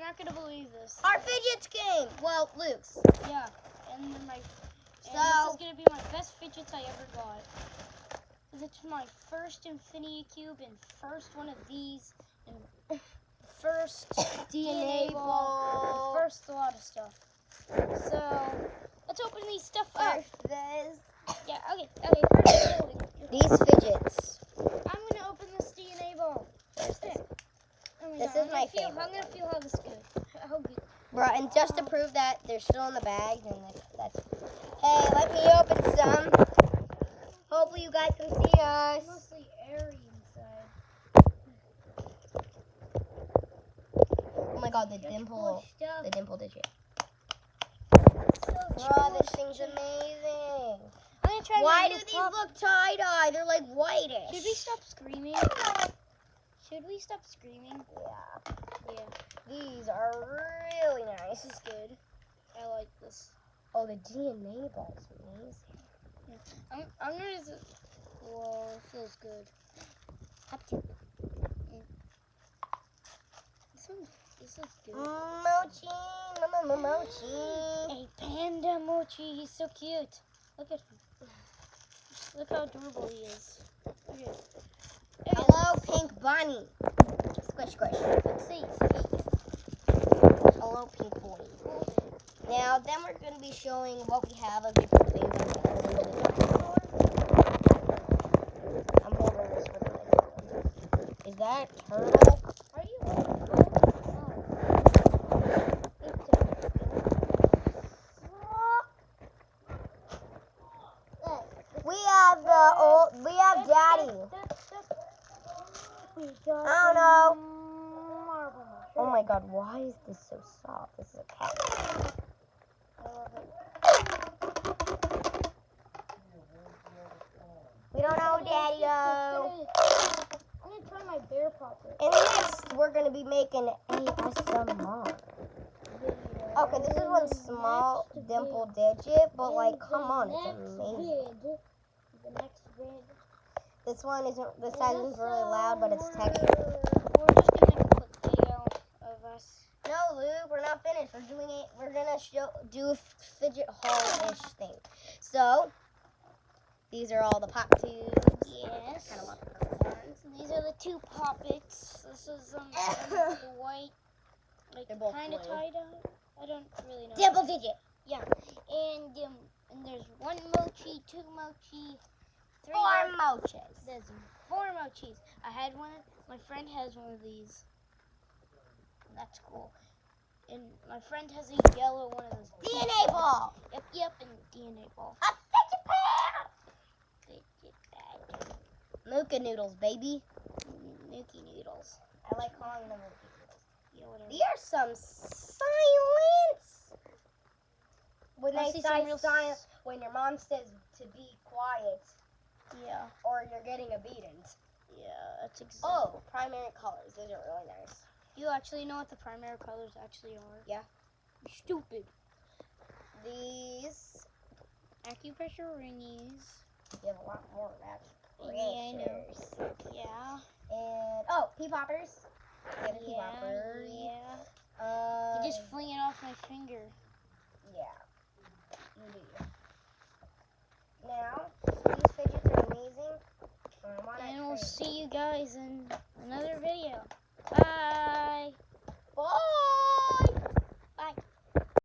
not gonna believe this. Our fidgets game. Well, Luke's. Yeah, and then this is So gonna be my best fidgets I ever got. It's my first Infinity Cube and first one of these and first DNA ball. And first a lot of stuff. So let's open these stuff up. first this. Yeah. Okay. First holding. These fidgets. I'm gonna open this DNA ball. First this. Oh my This God, is my I'm favorite gonna feel how this good. How good. Bro, and just to prove that they're still in the bag, then that's. Hey, let me open some. Hopefully you guys can see us. Mostly airy inside. Oh my God, the Such dimple, cool stuff. the dimple digit. So Bro, cool this thing's stuff. amazing. I'm gonna try. Why my do new these pop- look tie-dye? They're like whitish. Should we stop screaming? Should we stop screaming? Yeah. Yeah, These are really nice. this is good. I like this. Oh, the DNA ball's amazing. I'm gonna. Whoa, it feels good. Up to This is good. Mochi, mochi. A panda mochi. He's so cute. Look at him. Look how adorable he is. Look at him. Hello, pink bunny. Squish, squish. Let's see. Hello, pink boy. Now, then we're going to be showing what we have of different things on the dinosaur. I'm holding this with my phone. Is that a turtle? Are you on We have Daddy. I don't know. Oh my God, why is this so soft? This is a cat. We don't know, Daddy-o. I'm gonna try my bear popper. And next, we're going to be making ASMR. Okay, this is one small dimple digit, but like, come on, it's amazing. The next vid. This one isn't, the size isn't really loud, but it's textured. We're just gonna make a quick video of us. No, Luke, we're not finished. We're doing it. We're gonna do a fidget haul-ish thing. So, these are all the pop tubes. Yes. Kind of want the purple ones. These are the two poppets. This is the white, like They're both kind of blue. tie dye. I don't really know. Dimple digit. Yeah, and there's one mochi, two mochi, three. Four mochas. There's four mochis. I had one. My friend has one of these. That's cool. And my friend has a yellow one of those. DNA ball. Yep, and DNA ball. A fidget pad. Fidget bag. Mooka noodles, baby. Nuki noodles. I like calling them Mooka noodles. Yeah, whatever. These are some silence. When I they see say some real silence, when your mom says to be quiet, Yeah, or you're getting a beating. that's exactly. Oh, primary colors. Those are really nice. You actually know what the primary colors actually are? Yeah. You're stupid. These, Acupressure ringies. you have a lot more of that. Yeah, I know. Pressures. Yeah. And, oh, pea poppers. We have a pea Yeah. popper. You just fling it off my finger. Yeah. You do. Now, these fidgets are amazing. And we'll see you guys in another video. Bye.